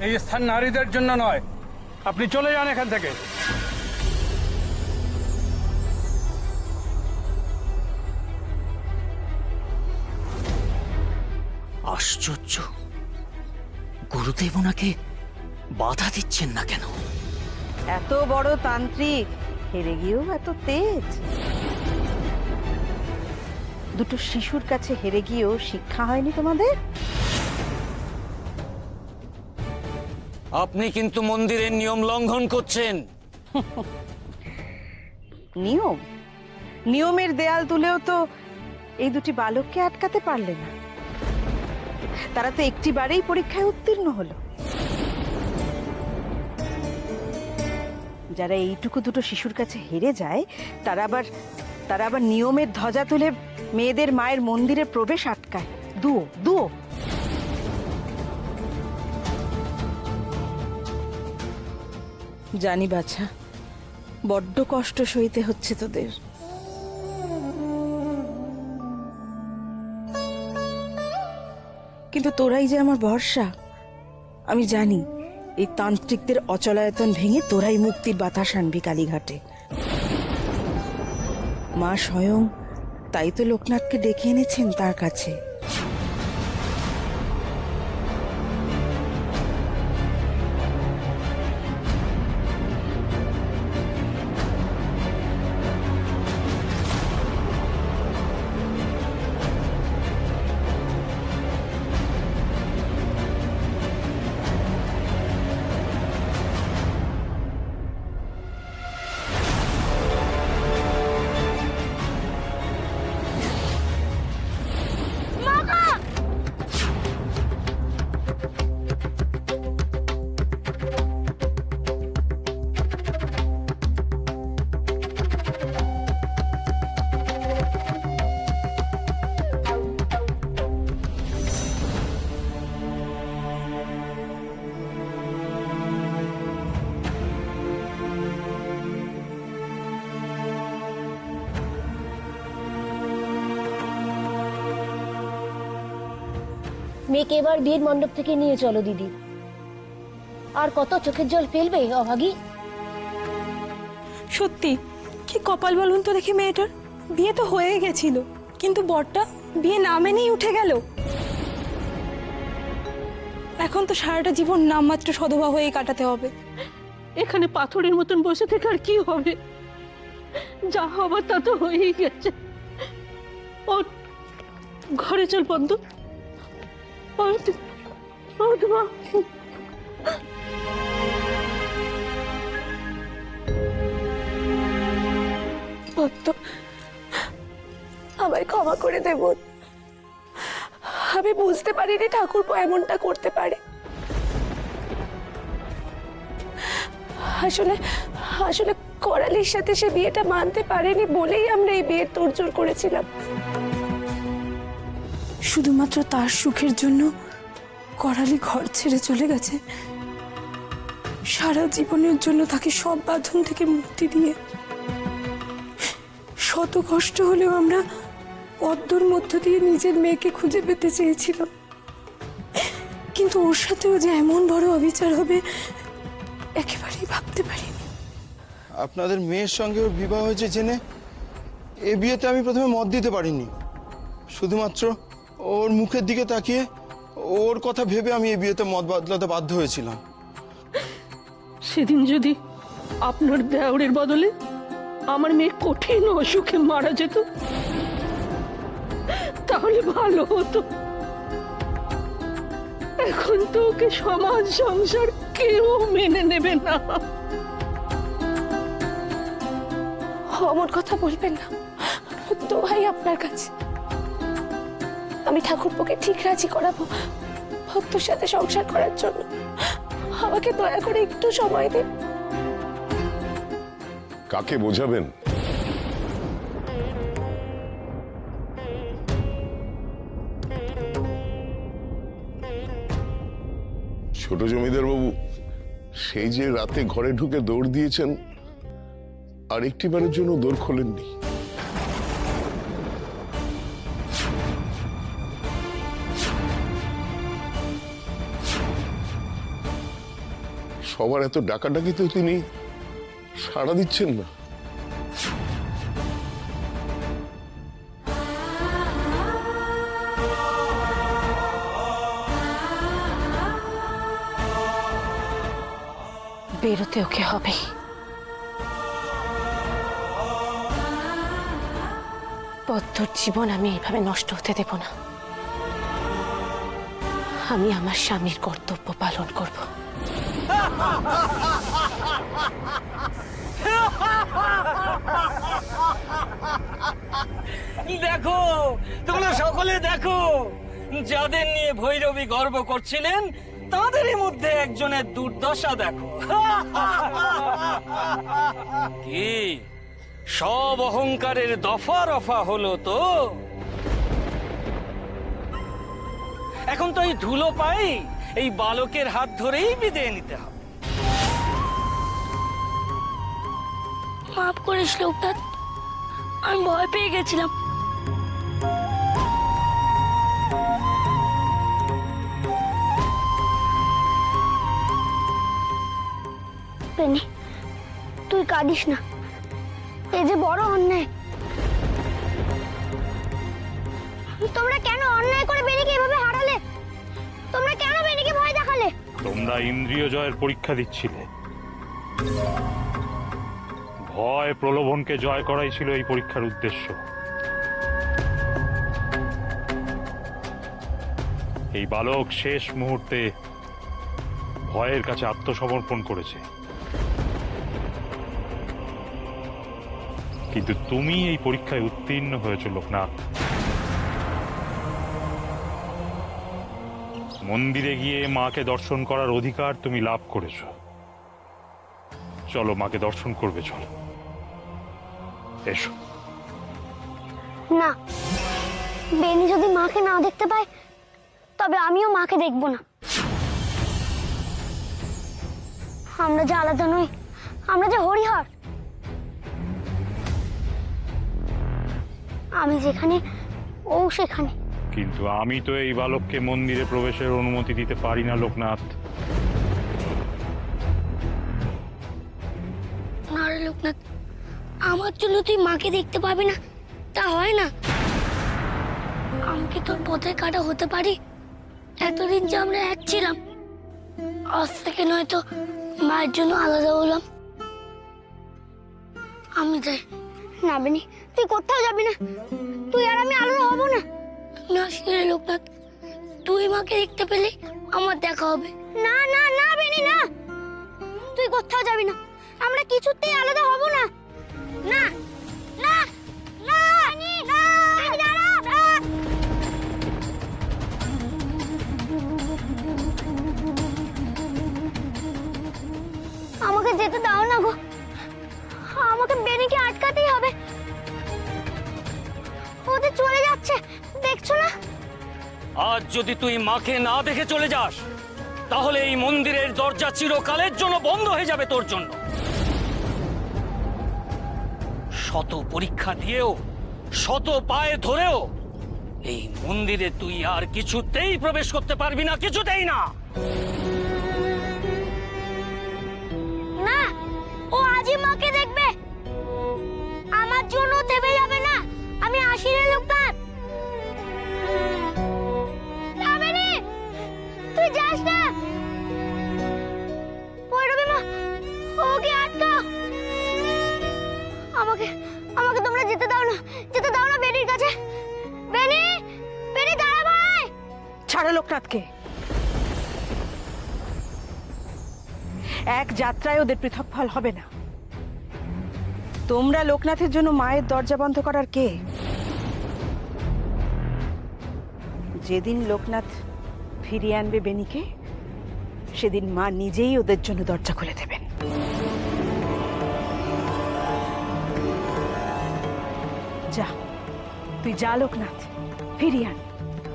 এই স্থান নারীদের জন্য নয়। আপনি চলে যান এখান থেকে। আশ্চর্য, গুরুদেব ওনাকে বাধা দিচ্ছেন না কেন? এত বড় তান্ত্রিক হেরে গিয়েও এত তেজ। দুটো শিশুর কাছে হেরে গিয়েও শিক্ষা হয়নি তোমাদের? আপনি কিন্তু মন্দিরের নিয়ম লঙ্ঘন করছেন। নিয়ম? নিয়মের দেয়াল তুলেও তো এই দুটি বালককে আটকাতে পারলে না। তারা তো একটিবারেই পরীক্ষায় উত্তীর্ণ হলো। যারা এইটুকু দুটো শিশুর কাছে হেরে যায় তারা আবার নিয়মের ধ্বজা তুলে মেয়েদের মায়ের মন্দিরে প্রবেশ আটকায়। দুও জানি বাছা, বড্ড কষ্ট সইতে হচ্ছে তোদের। কিন্তু তোরাই যে আমার ভরসা। আমি জানি এই তান্ত্রিকদের অচলায়তন ভেঙে তোরাই মুক্তির বাতাস আনবি কালীঘাটে। মা স্বয়ং তাই তো লোকনাথকে ডেকে এনেছেন তার কাছে। মেয়েকে এবার বিয়ের মণ্ডপ থেকে নিয়ে চলো দিদি। আর কত চোখের জল ফেলবে অভাগী। সত্যি কি কপাল বলুন তো দেখি মেয়েটার। বিয়ে তো হয়ে গেছিল, কিন্তু বরটা বিয়ে না মেনেই উঠে গেল। এখন তো সারাটা জীবন নামমাত্র সধবা হয়ে কাটাতে হবে। এখানে পাথরের মতন বসে থেকে আর কি হবে? যা হবার তা তো হয়েই গেছে। ও ঘরে চল বন্ধু। আমায় ক্ষমা করে দেব। আমি বুঝতে পারিনি ঠাকুরপো এমনটা করতে পারে। আসলে আসলে করালির সাথে সে বিয়েটা মানতে পারেনি বলেই আমরা এই বিয়ের তোড়জোড় করেছিলাম। শুধুমাত্র তার সুখের জন্য করালি ঘর ছেড়ে চলে গেছে, সারা জীবনের জন্য তাকে সব বাঁধন থেকে মুক্তি দিয়ে। শত কষ্ট হলেও আমরা পদ্মর মধ্য দিয়ে নিজের মেয়েকে খুঁজে পেতে চেয়েছিলাম, কিন্তু ওর সাথেও যে এমন বড় অবিচার হবে একেবারেই ভাবতে পারিনি। আপনাদের মেয়ের সঙ্গে ওর বিবাহ হয়েছে জেনে এ বিয়েতে আমি প্রথমে মত দিতে পারিনি। শুধুমাত্র ওর মুখের দিকে তাকিয়ে ওর কথা ভেবে আমি এই বিয়েতে মত বদলাতে বাধ্য হয়েছিলাম। সেদিন যদি আপনার দেওরের বদলে আমার মেয়ে কঠিন অসুখে মারা যেত তাহলে ভালো হতো। এখন তো ওকে সমাজ সংসার কেউ মেনে নেবে না। অমন কথা বলবেন না, তো ভাই আপনার কাছে আমি ঠাকুরপোকে ঠিক রাজি করাবো ভক্তর সাথে সংসার করার জন্য। আমাকে দয়া করে একটু সময় দিন। কাকে বোঝাবেন? ছোট জমিদার বাবু, সেই যে রাতে ঘরে ঢুকে দৌড় দিয়েছেন আর একটিবারের জন্য দৌড় খোলেননি। সবার এত ডাকাডাকিতে তিনি সাড়া দিচ্ছেন না। বেরোতে ওকে হবে। পদ্মর জীবন আমি এইভাবে নষ্ট হতে দেব না। আমি আমার স্বামীর কর্তব্য পালন করব। দেখো, তোমরা সকলে দেখো, যাদের নিয়ে ভৈরবী গর্ব করছিলেন তাদেরই মধ্যে একজনের দুর্দশা দেখো। কি সব অহংকারের দফা রফা হলো তো? এখন তো এই ধুলো পাই এই বালকের হাত ধরেই বিদায় নিতে হবে। মাফ করিস লোকনাথ, আমি ভয় পেয়ে গেছিলাম। পেনি, তুই কাঁদিস না, এই যে বড় অন্যায়। তোমরা কেন অন্যায় করে বেনিকে এভাবে হারালে? তোমরা কেন বেনিকে ভয় দেখালে? তোমরা ইন্দ্রিয় জয়ের পরীক্ষা দিচ্ছিলে। ভয় প্রলোভনকে জয় করাই ছিল এই পরীক্ষার উদ্দেশ্য। এই বালক শেষ মুহূর্তে ভয়ের কাছে আত্মসমর্পণ করেছে, কিন্তু তুমি এই পরীক্ষায় উত্তীর্ণ হয়েছ লোকনাথ। মন্দিরে গিয়ে মাকে দর্শন করার অধিকার তুমি লাভ করেছ। চলো, মাকে দর্শন করবে, চলো, এসো। না, বেনি যদি মাকে না দেখতে পায় তবে আমিও মাকে দেখব না। আমরা যে আলাদা নই, আমরা যে হরিহর। আমি যেখানে ও সেখানে। কিন্তু আমি তো এই বালককে মন্দিরে প্রবেশের অনুমতি দিতে পারি না লোকনাথ। না রে লোকনাথ, আমার জন্য তুই মাকে দেখতে পাবি না তা হয় না। আমি কি তোর পথে কাটা হতে পারি? এতদিন যে আমরা এক ছিলাম, আজ থেকে নয়তো মায়ের জন্য আলাদা হলাম। আমি যাই। না বেনি, তুই কোথাও যাবি না। তুই আর আমি আলাদা হব না। না রে লোকনাথ, তুই মাকে দেখতে পেলে আমার দেখা হবে। না না না বেনি, না, তুই কোথাও যাবি না। আমরা কিছুতেই আলাদা হব না। না না না না, দাঁড়া। আমাকে যেতে দাও না গো, আমাকে বেনিকে আটকাতেই হবে। ওদের চলে যাচ্ছে, দেখছো না? আজ যদি তুই মাকে না দেখে চলে যাস, তাহলে এই মন্দিরের দরজা চিরকালের জন্য বন্ধ হয়ে যাবে তোর জন্য। শত পরীক্ষা দিয়েও, শত পায়ে ধরেও এই মন্দিরে তুই আর কিছুতেই প্রবেশ করতে পারবি না, কিছুতেই না। না, ও আজই মাকে দেখবে। আমার জন্য থেমে যাবে না। আমি আসি রে লোকনাথ। না বেনি, তুই যাস না। ভৈরবী মা, ওকে আটকাও। আমাকে আমাকে তোমরা যেতে দাও না, যেতে দাও না বেনির কাছে। বেনি, বেনি দাঁড়া ভাই। ছাড়ো লোকনাথকে। এক যাত্রায় ওদের পৃথক ফল হবে না। তোমরা লোকনাথের জন্য মায়ের দরজা বন্ধ করার কে? যেদিন লোকনাথ ফিরিয়ে আনবে বেনিকে, সেদিন মা নিজেই ওদের জন্য দরজা খুলে দেবেন। যা, তুই যা লোকনাথ,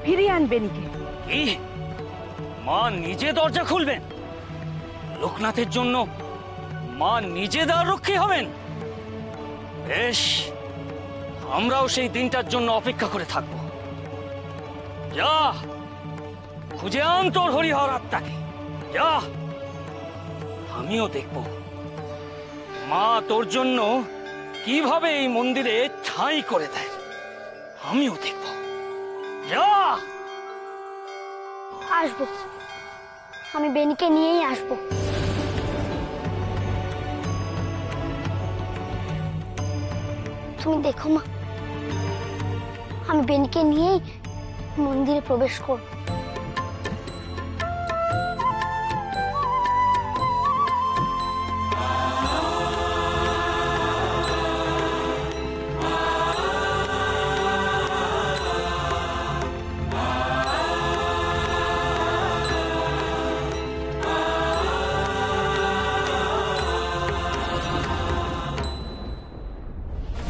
ফিরিয়ে আন বেনিকে। কি? মা নিজে দরজা খুলবেন? লোকনাথের জন্য মা নিজে দ্বার রক্ষী হবেন? বেশ, আমরাও সেই দিনটার জন্য অপেক্ষা করে থাকবো। যা, খুঁজে আন তোর হরিহর আত্মাকে। যা। আমিও দেখব মা তোর জন্য কিভাবে এই মন্দিরে ঠাঁই করে দেয়। আমিও দেখব। যা। আসবো, আমি বেনিকে নিয়েই আসবো। তুমি দেখো মা, আমি বেনিকে নিয়েই মন্দিরে প্রবেশ করব।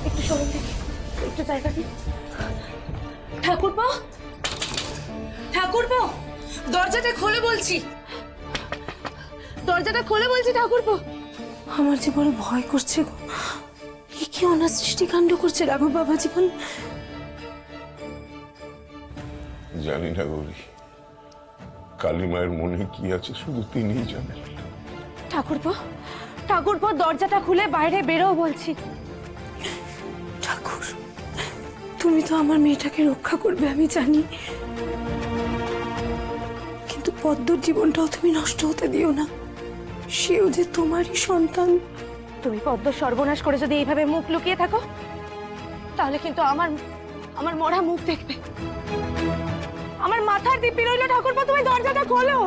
একটু সরুন দেখি, একটু জায়গা দিন। ঠাকুরপো, ঠাকুরপো, দরজাটা খোলে বলছি, দরজাটা খোলে বলছি ঠাকুরপো। আমার যে বড় ভয় করছে গো, এ কি অনাসৃষ্টি কাণ্ড করছে রাঘব বাবা জীবন। জানি না গৌরী, কালী মায়ের মনে কি আছে শুধু তিনিই জানেন। ঠাকুরপো, ঠাকুরপো, দরজাটা খুলে বাইরে বেরো বলছি। ঠাকুর, তুমি তো আমার মেয়েটাকে রক্ষা করবে আমি জানি, কিন্তু পদ্মর জীবনটাও তুমি নষ্ট হতে দিও না। সেও যে তোমারই সন্তান। তুমি পদ্ম সর্বনাশ করে যদি এইভাবে মুখ লুকিয়ে থাকো, তাহলে কিন্তু আমার মরা মুখ দেখবে। আমার মাথার দিব্যি রইল ঠাকুরপো, তুমি দরজাটা খোলো।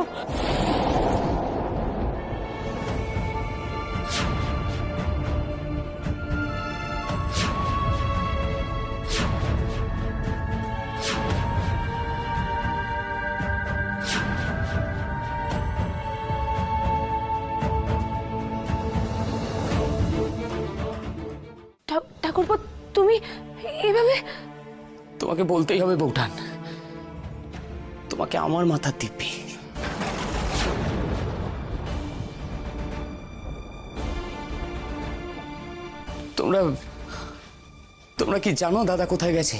ঠাকুরপো, তুমি এভাবে। তোমাকে বলতেই হবে বৌঠান, তোমাকে আমার মাথার দিব্যি। তোমরা তোমরা কি জানো দাদা কোথায় গেছে,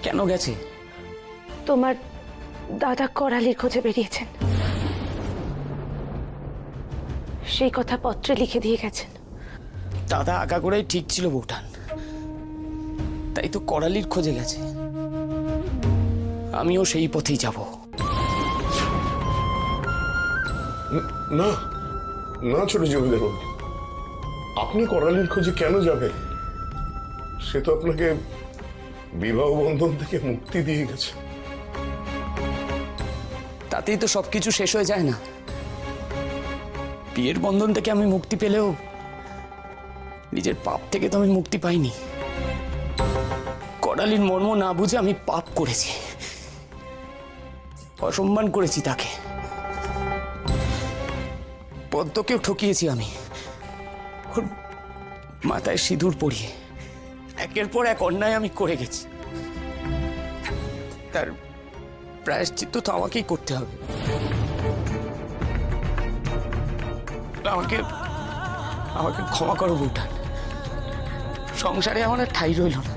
কেন গেছে? তোমার দাদা করালির খোঁজে বেরিয়েছেন, সেই কথা পত্রে লিখে দিয়ে গেছেন। দাদা আগাগোড়াই ঠিক ছিল বৌঠান, তাই তো করালির খোঁজে গেছে। আমিও সেই পথেই যাব। না না ছোট জমিদার বাবু, আপনি করালির খোঁজে কেন যাবেন? সে তো আপনাকে বিবাহ বন্ধন থেকে মুক্তি দিয়ে গেছে। তাতেই তো সবকিছু শেষ হয়ে যায় না। বিয়ের বন্ধন থেকে আমি মুক্তি পেলেও নিজের পাপ থেকে তো আমি মুক্তি পাইনি। করালির মর্ম না বুঝে আমি পাপ করেছি, অসম্মান করেছি তাকে। পদ্মকেও ঠকিয়েছি আমি, ওর মাথায় সিঁদুর পরিয়ে একের পর এক অন্যায় আমি করে গেছি। তার প্রায়শ্চিত্ত তো আমাকেই করতে হবে। আমাকে আমাকে ক্ষমা করো বৌঠান, সংসারে আমার আর ঠাঁই রইল না।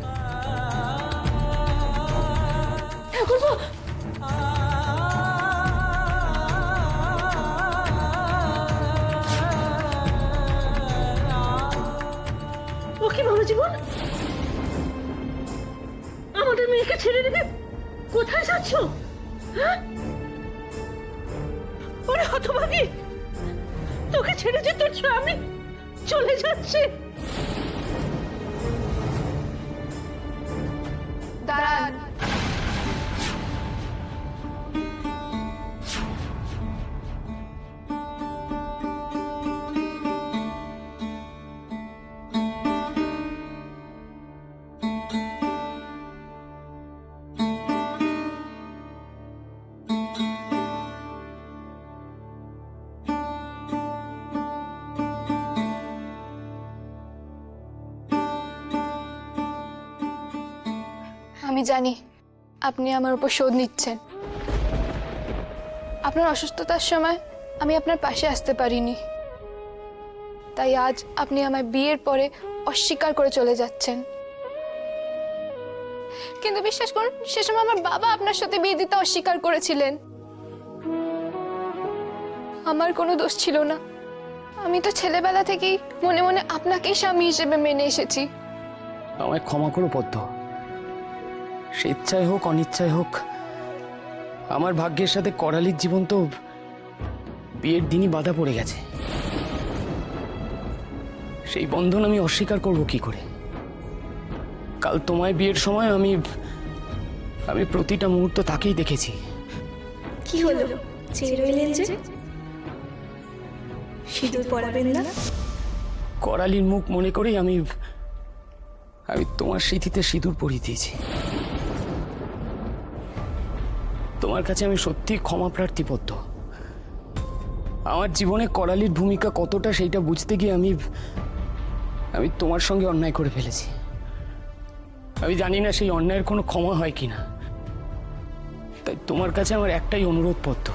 ঠাকুরপো, ও কি ভালো জীবন, আমাদের মেয়েকে ছেড়ে রেখে কোথায় যাচ্ছ? হ্যাঁ, ওরে হতভাগী, তোকে ছেড়ে যে তোর স্বামী চলে যাচ্ছে। দাঁড়ান। আমি জানি আপনি আমার উপর শোধ নিচ্ছেন। আপনার অসুস্থতার সময় আমি আপনার পাশে আসতে পারিনি, তাই আজ আপনি আমার বিয়ের পরে অস্বীকার করে চলে যাচ্ছেন। কিন্তু বিশ্বাস করুন, সে সময় আমার বাবা আপনার সাথে বিয়ে দিতে অস্বীকার করেছিলেন। আমার কোনো দোষ ছিল না, আমি তো ছেলেবেলা থেকেই মনে মনে আপনাকেই স্বামী হিসেবে মেনে এসেছি। আমায় ক্ষমা করো পদ্ম। স্বেচ্ছায় হোক অনিচ্ছায় হোক, আমার ভাগ্যের সাথে করালির জীবন তো বিয়ের দিনই বাধা পড়ে গেছে। সেই বন্ধন আমি অস্বীকার করব কি করে? কাল তোমায় বিয়ের সময় আমি প্রতিটা মুহূর্ত তাকেই দেখেছি। কি হলো, চেয়ে রইলেন যে? সিঁদুর পরাবেন না? করালির মুখ মনে করেই আমি তোমার স্মৃতিতে সিঁদুর পরিয়ে দিয়েছি। তোমার কাছে আমি সত্যি ক্ষমা প্রার্থী পদ্ম। আমার জীবনে করালির ভূমিকা কতটা সেইটা বুঝতে গিয়ে আমি তোমার সঙ্গে অন্যায় করে ফেলেছি। আমি জানি না সেই অন্যায়ের কোনো ক্ষমা হয় কিনা। তাই তোমার কাছে আমার একটাই অনুরোধ পদ্ম,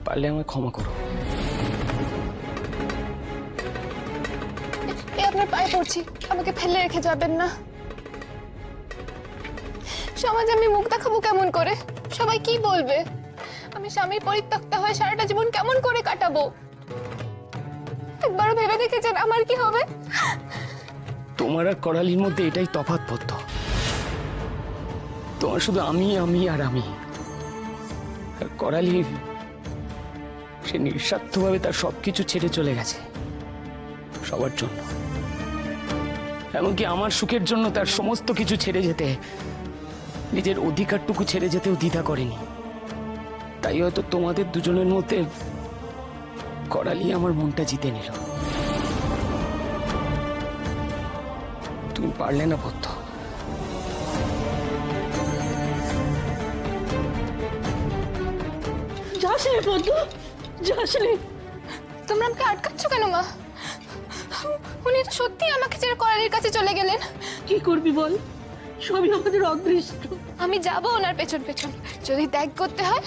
পারলে আমায় ক্ষমা করো। এই আপনার পায়ে পড়ছি, আমাকে ফেলে রেখে যাবেন না। সমাজে আমি মুখ দেখাবো কেমন করে? সবাই কি বলবে? আমি স্বামীর পরিত্যক্তা হয়ে সারাটা জীবন কেমন করে কাটাবো? একবারও ভেবে দেখেছেন আমার কি হবে? তোমার আর করালির মধ্যে এটাই তফাৎ পদ্ম। তোমার শুধু আমি আর আমি। আর করালি সে নিঃস্বার্থভাবে তার সবকিছু ছেড়ে চলে গেছে সবার জন্য। এমনকি আমার সুখের জন্য তার সমস্ত কিছু ছেড়ে যেতে, নিজের অধিকারটুকু ছেড়ে যেতেও দ্বিধা করেনি। তাই হয়তো তোমাদের দুজনের মধ্যে করালি আমার মনটা জিতে নিল। তুমি পারলে না পদ্ম। যাস রে পদ্ম, যাস রে। তোমরা আমাকে আটকাচ্ছ কেন মা? উনি তো সত্যি আমাকে ছেড়ে করালির কাছে চলে গেলেন। কি করবি বল, সবই আমাদের অদৃষ্ট। আমি যাব ওনার পেছন পেছন। যদি ত্যাগ করতে হয়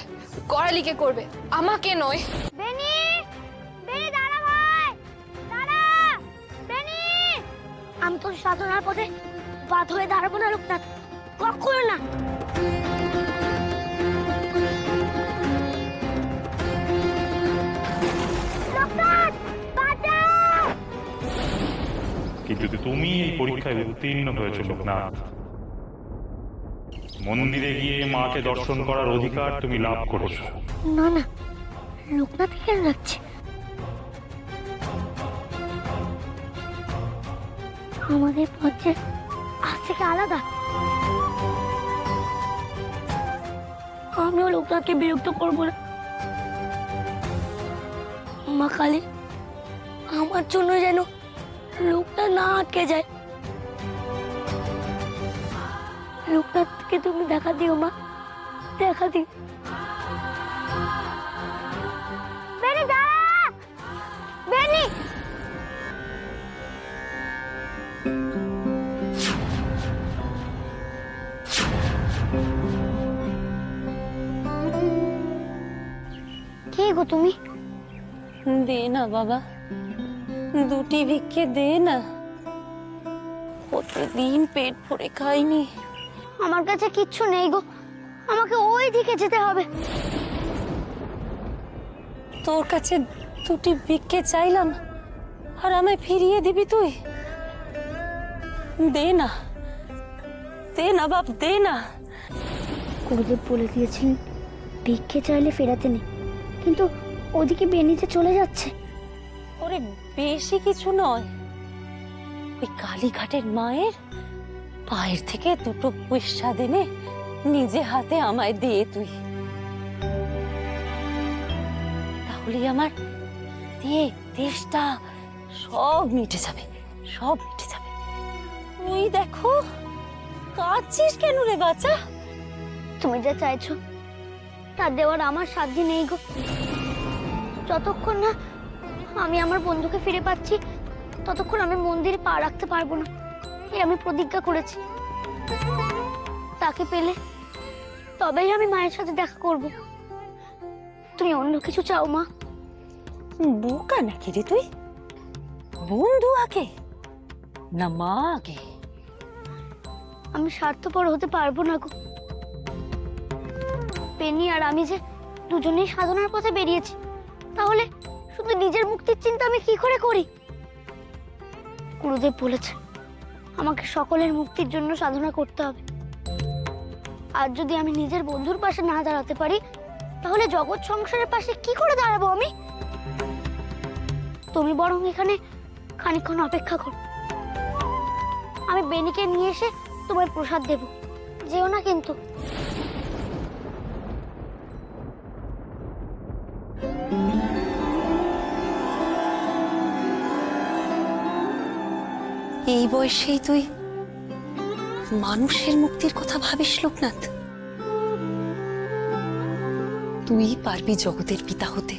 করালিকে করবে, আমাকে নয়। বেনি, বেনি দাঁড়া ভাই, দাঁড়া, বেনি। আমি তোর সাধনার পথে বাদ হয়ে দাঁড়াবো না লোকনাথ, কখনো না। লোকনাথ, বাঁচাও! কিন্তু তুমি এই পরীক্ষায় উত্তীর্ণ হয়েছো লোকনাথ। মন্দিরে গিয়ে মাকে দর্শন করার অধিকার তুমি লাভ করেছো। না না, লোকনাথ কেন যাচ্ছে? আমাদের পথ যে আজ থেকে আলাদা। আমিও লোকনাথকে বিরক্ত করবো না। মা কালী, আমার জন্য যেন লোকনাথ না আটকে যায়। লোকনাথকে তুমি দেখা দিও মা, দেখা দিও। বেনি দাঁড়া, বেনি। কে গো তুমি? দে না বাবা, দুটি ভিক্ষে দে না। প্রতিদিন পেট ভরে খাইনি। আমার কাছে কিচ্ছু নেই গো, আমাকে ওই দিকে যেতে হবে। তোর কাছে দুটি ভিক্ষে চাইলাম আর আমায় ফিরিয়ে দিবি তুই? দে না, দে না বাপ, দে না। গুরুদেব বলে দিয়েছিলেন ভিক্ষে চাইলে ফেরাতে নেই, কিন্তু ওদিকে বেনিতে চলে যাচ্ছে। ওরে বেশি কিছু নয়, ওই কালীঘাটের মায়ের পায়ের থেকে দুটো পয়সা দেনে নিজে হাতে আমায় দে তুই, তাহলেই আমার দেশটা সব মিটে যাবে, সব মিটে যাবে। ওই দেখো, কাঁদছিস কেন রে বাচ্চা? তুমি যা চাইছো তা দেওয়ার আমার সাধ্য নেই গো। যতক্ষণ না আমি আমার বন্ধুকে ফিরে পাচ্ছি ততক্ষণ আমি মন্দিরে পা রাখতে পারবো না, এই আমি প্রতিজ্ঞা করেছি। তাকে পেলে তবেই আমি মায়ের সাথে দেখা করব। তুমি অন্য কিছু চাও মা? বোকা নাকি রে তুই? বন্ধু আগে না মা আগে? আমি স্বার্থপর হতে পারবো না গো। পেনি আর আমি যে দুজনেই সাধনার পথে বেরিয়েছি, তাহলে শুধু নিজের মুক্তির চিন্তা আমি কি করে করি? গুরুদেব বলেছেন আমাকে সকলের মুক্তির জন্য সাধনা করতে হবে। আর যদি আমি নিজের বন্ধুর পাশে না দাঁড়াতে পারি, তাহলে জগৎ সংসারের পাশে কি করে দাঁড়াবো আমি? তুমি বরং এখানে খানিকক্ষণ অপেক্ষা করো, আমি বেনিকে নিয়ে এসে তোমায় প্রসাদ দেব। যেও না কিন্তু। এই বয়সেই তুই মানুষের মুক্তির কথা ভাবিস লোকনাথ? তুই পারবি জগতের পিতা হতে।